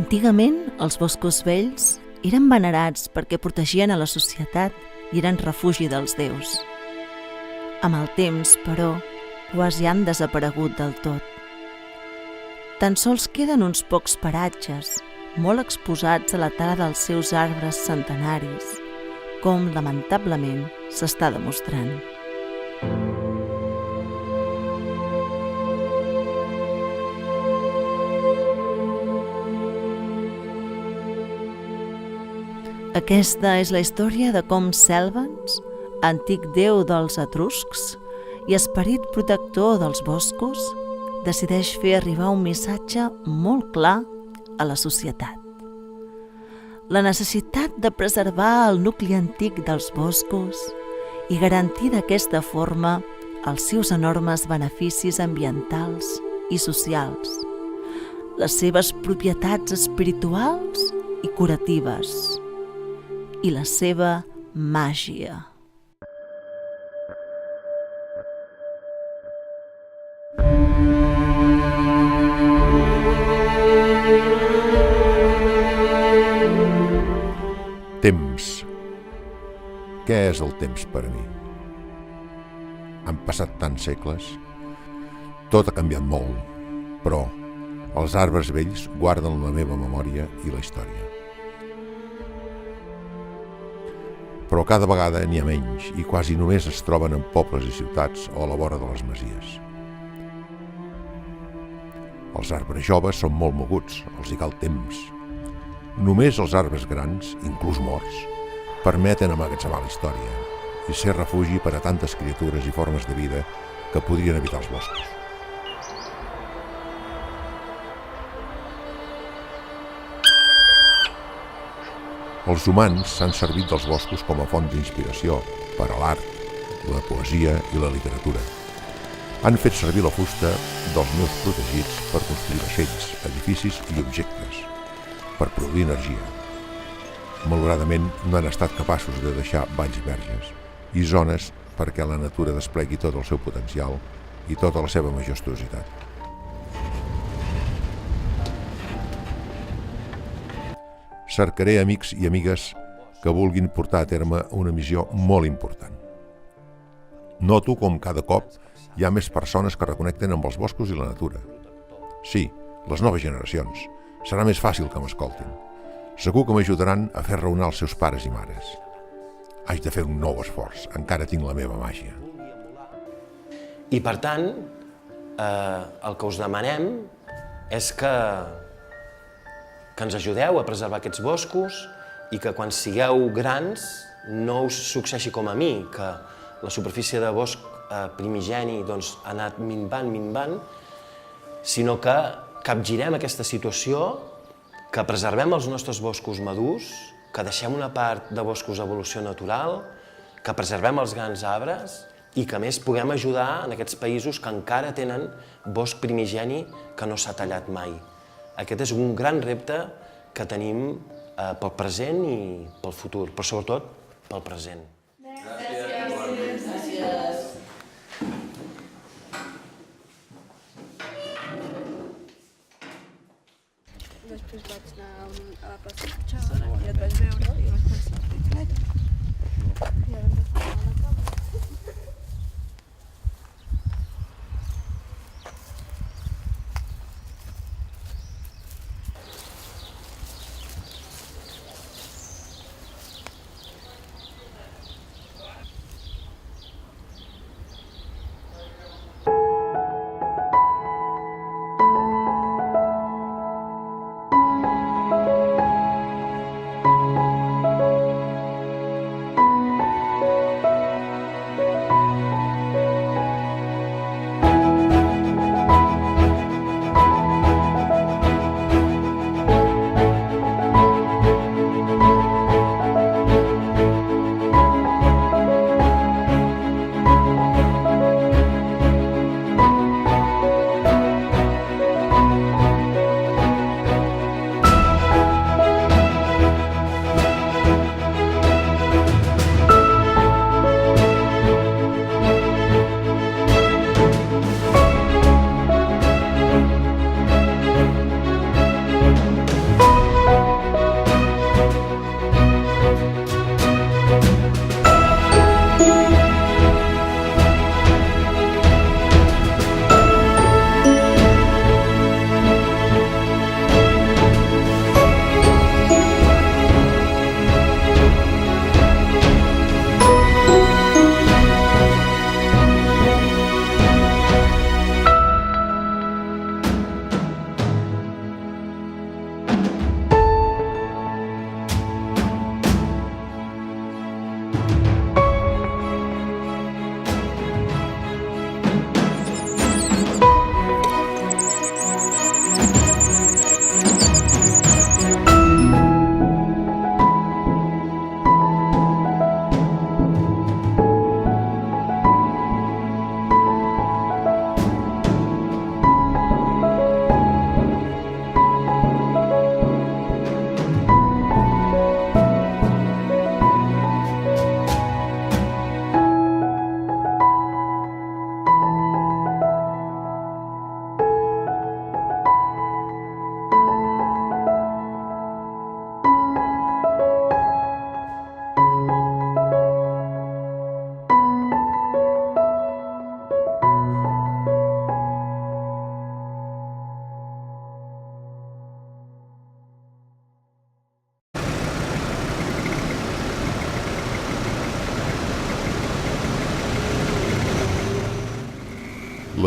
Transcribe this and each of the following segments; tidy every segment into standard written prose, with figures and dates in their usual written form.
Antigament, els boscos vells eren venerats perquè protegien a la societat i eren refugi dels déus. Amb el temps, però, quasi han desaparegut del tot. Tan sols queden uns pocs paratges, molt exposats a la tala dels seus arbres centenaris, com, lamentablement, s'està demostrant. Aquesta és la història de com Cèlbens, antic déu dels etruscs i esperit protector dels boscos, decideix fer arribar un missatge molt clar a la societat. La necessitat de preservar el nucli antic dels boscos i garantir d'aquesta forma els seus enormes beneficis ambientals i socials, les seves propietats espirituals i curatives, i la seva màgia. Temps. Què és el temps per a mi? Han passat tants segles. Tot ha canviat molt, però els arbres vells guarden la meva memòria i la història. Però cada vegada n'hi ha menys i quasi només es troben en pobles i ciutats o a la vora de les masies. Els arbres joves són molt moguts, els hi cal temps. Només els arbres grans, inclús morts, permeten emmagatzemar la història i ser refugi per a tantes criatures i formes de vida que podrien habitar els boscos. Els humans s'han servit dels boscos com a font d'inspiració per a l'art, la poesia i la literatura. Han fet servir la fusta dels meus protegits per construir vaixells, edificis i objectes, per produir energia. Malauradament, no han estat capaços de deixar valls verges i zones perquè la natura desplegui tot el seu potencial i tota la seva majestuositat. Cercaré amics i amigues que vulguin portar a terme una missió molt important. Noto com cada cop hi ha més persones que reconnecten amb els boscos i la natura. Sí, les noves generacions. Serà més fàcil que m'escoltin. Segur que m'ajudaran a fer raonar els seus pares i mares. Haig de fer un nou esforç. Encara tinc la meva màgia. I per tant, el que us demanem és que ens ajudeu a preservar aquests boscos i que quan sigueu grans no us succeeixi com a mi, que la superfície de bosc primigeni ha anat minvant, sinó que capgirem aquesta situació, que preservem els nostres boscos madurs, que deixem una part de boscos d'evolució natural, que preservem els grans arbres i que a més puguem ajudar en aquests països que encara tenen bosc primigeni que no s'ha tallat mai. Aquest és un gran repte que tenim pel present i pel futur, però sobretot pel present. Gràcies. Després vaig anar a la plaça i et vaig veure i vaig pensar, i ara hem de fer la cama.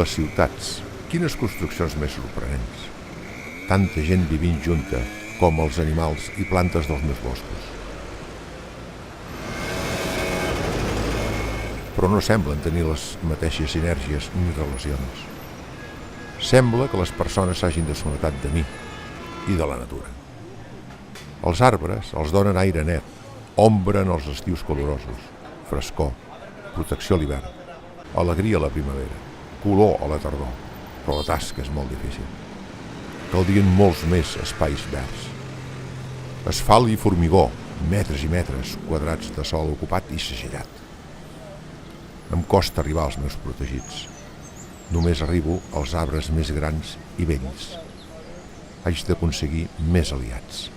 les ciutats, quines construccions més sorprenents. Tanta gent vivint junta, com els animals i plantes dels meus boscos. Però no semblen tenir les mateixes sinergies ni relacions. Sembla que les persones s'hagin desconnectat de mi i de la natura. Els arbres els donen aire net, ombra en els estius calorosos, frescor, protecció a l'hivern, alegria a la primavera, color a la tardor, però la tasca és molt difícil. Caldrien molts més espais verds. Asfalt i formigó, metres i metres quadrats de sòl ocupat i segellat. Em costa arribar als meus protegits. Només arribo als arbres més grans i vells. Haig d'aconseguir més aliats.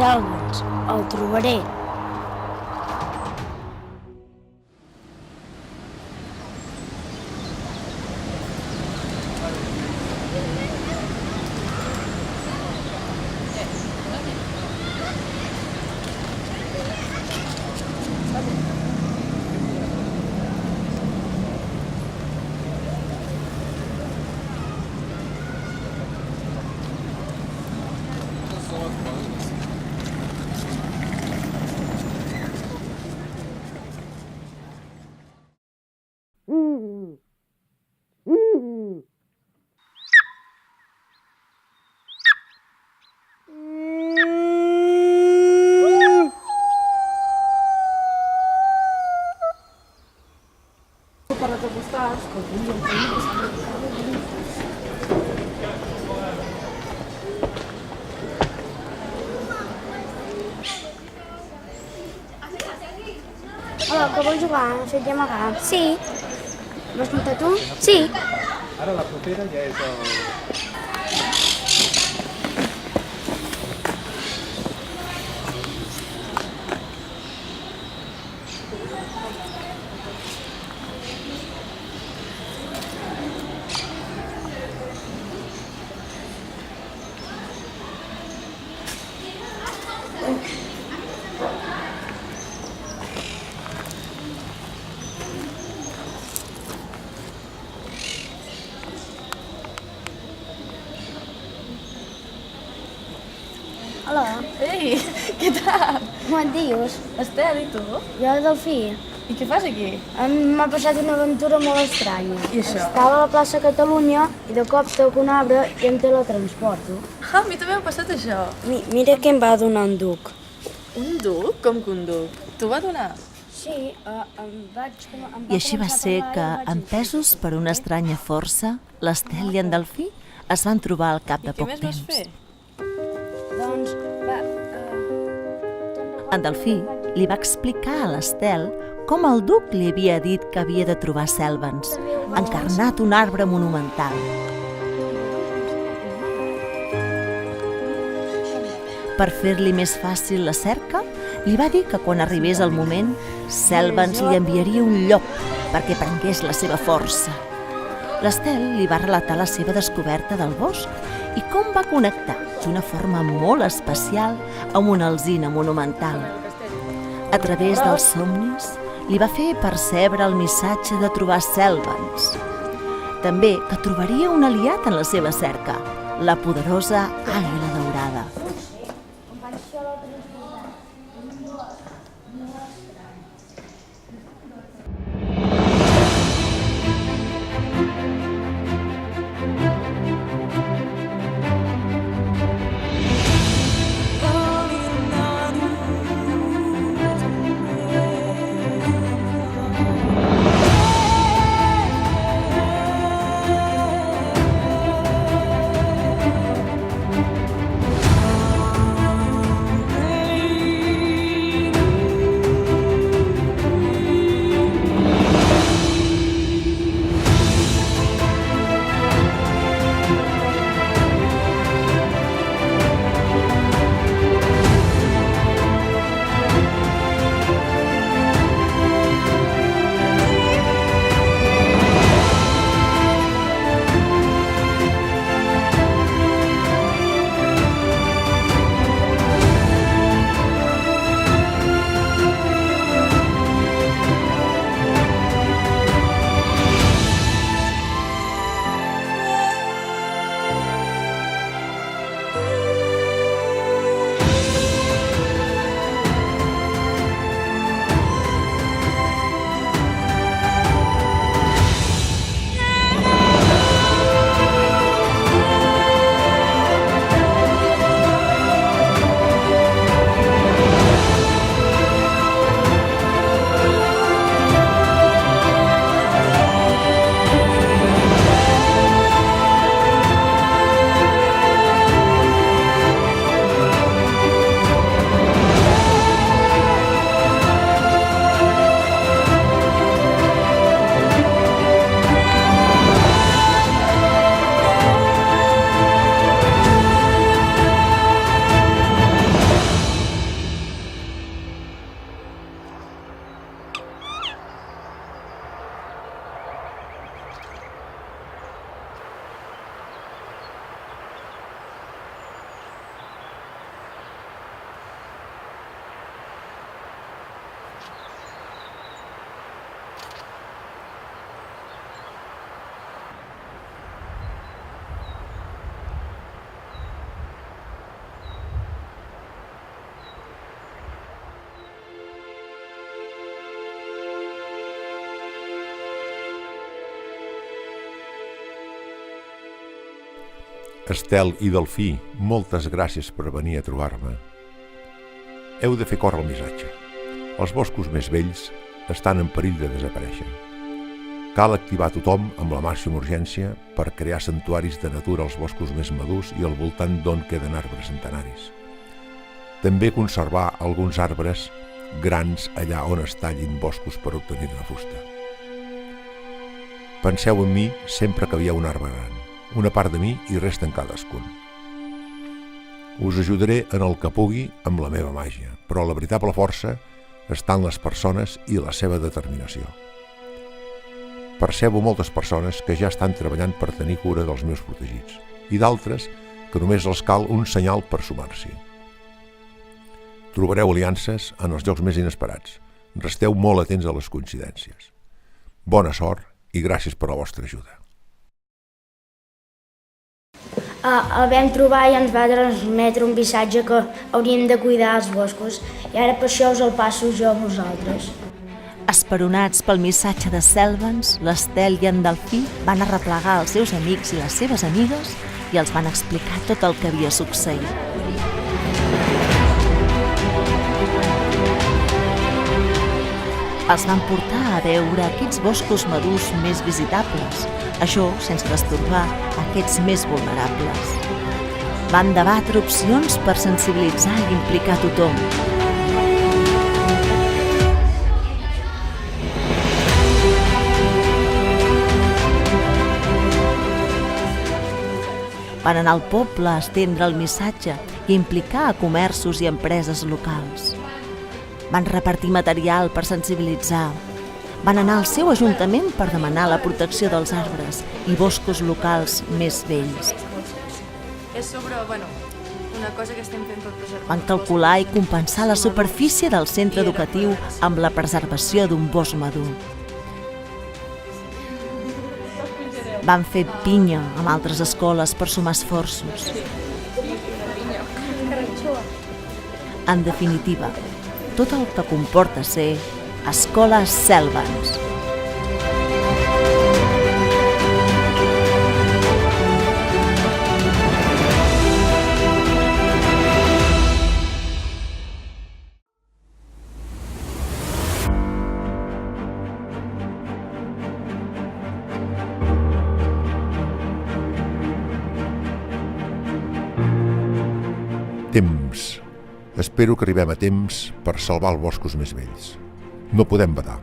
Salva'ns, el trobaré. Hola, que vols jugar? No sé, amagar. Sí. Vols muntar tu? Sí. Ara la propera ja és el... Hola, Ei, què tal? com et dius? Estel, i tu? Jo, Delfí. I què fas aquí? M'ha passat una aventura molt estranya. I això? Estava a la plaça Catalunya i de cop toco un arbre i em teletransporto. Ah, a mi també m'ha passat això. Mira què em va donar un duc. Un duc? Com que un duc? T'ho va donar? Sí, em vaig... I així va ser que, empesos per una estranya força, l'Estel i en Delfí es van trobar al cap de I què poc més vas temps. fer? Doncs, En Delfí li va explicar a l'Estel com el duc li havia dit que havia de trobar Sèlvens, encarnat un arbre monumental. Per fer-li més fàcil la cerca, li va dir que quan arribés el moment, Sèlvens li enviaria un llop perquè prengués la seva força. L'Estel li va relatar la seva descoberta del bosc i com va connectar d'una forma molt especial amb una alzina monumental. A través dels somnis, li va fer percebre el missatge de trobar Sèlvens. També que trobaria un aliat en la seva cerca, la poderosa àguila daurada. Estel i Delfí, moltes gràcies per venir a trobar-me. Heu de fer córrer el missatge. Els boscos més vells estan en perill de desaparèixer. Cal activar tothom amb la màxima urgència per crear santuaris de natura als boscos més madurs i al voltant d'on queden arbres centenaris. També conservar alguns arbres grans allà on es tallin boscos per obtenir la fusta. Penseu en mi sempre que veieu un arbre gran. Una part de mi hi resta en cadascun. Us ajudaré en el que pugui amb la meva màgia, però la veritable força està en les persones i la seva determinació. Percebo moltes persones que ja estan treballant per tenir cura dels meus protegits i d'altres que només els cal un senyal per sumar-s'hi. Trobareu aliances en els llocs més inesperats. Resteu molt atents a les coincidències. Bona sort i gràcies per la vostra ajuda. El vam trobar i ens va transmetre un missatge que hauríem de cuidar els boscos i ara per això us el passo jo a vosaltres. Esperonats pel missatge de Selvens, l'Estel i en Delfí van arreplegar els seus amics i les seves amigues i els van explicar tot el que havia succeït. Els van portar a veure aquests boscos madurs més visitables, això sense destorbar aquests més vulnerables. Van debatre opcions per sensibilitzar i implicar tothom. Van anar al poble a estendre el missatge i implicar a comerços i empreses locals. Van repartir material per sensibilitzar. Van anar al seu ajuntament per demanar la protecció dels arbres i boscos locals més vells. És sobre, una cosa que estem fent per preservar. Van calcular i compensar la superfície del centre educatiu amb la preservació d'un bosc madur. Van fer pinya amb altres escoles per sumar esforços. En definitiva, tot el que comporta ser Escola Selvens. Temps. Espero que arribem a temps per salvar els boscos més vells. No podem badar.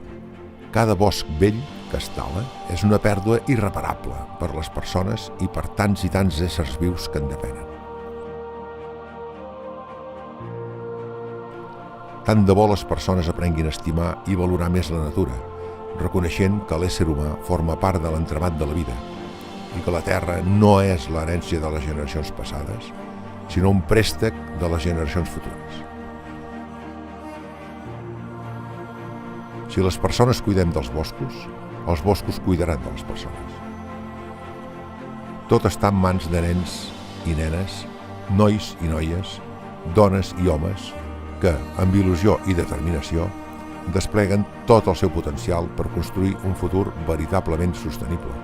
Cada bosc vell que es tala és una pèrdua irreparable per les persones i per tants i tants éssers vius que en depenen. Tant de bo les persones aprenguin a estimar i valorar més la natura, reconeixent que l'ésser humà forma part de l'entramat de la vida i que la terra no és l'herència de les generacions passades, sinó un préstec de les generacions futures. Si les persones cuidem dels boscos cuidaran de les persones. Tot està en mans de nens i nenes, nois i noies, dones i homes, que, amb il·lusió i determinació, despleguen tot el seu potencial per construir un futur veritablement sostenible.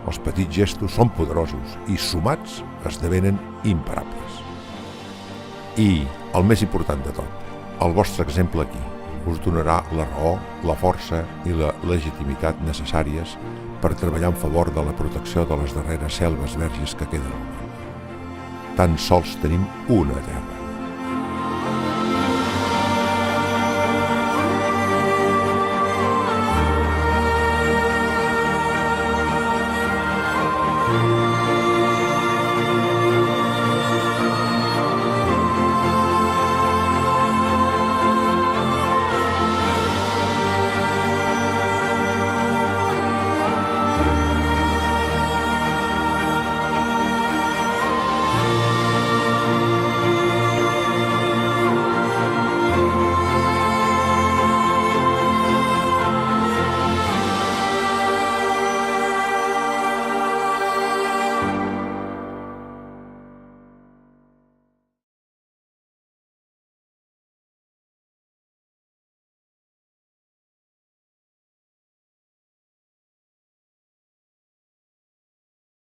Els petits gestos són poderosos i, sumats, esdevenen imparables. I, el més important de tot, el vostre exemple aquí us donarà la raó, la força i la legitimitat necessàries per treballar en favor de la protecció de les darreres selves verges que queden al món. Tan sols tenim una terra.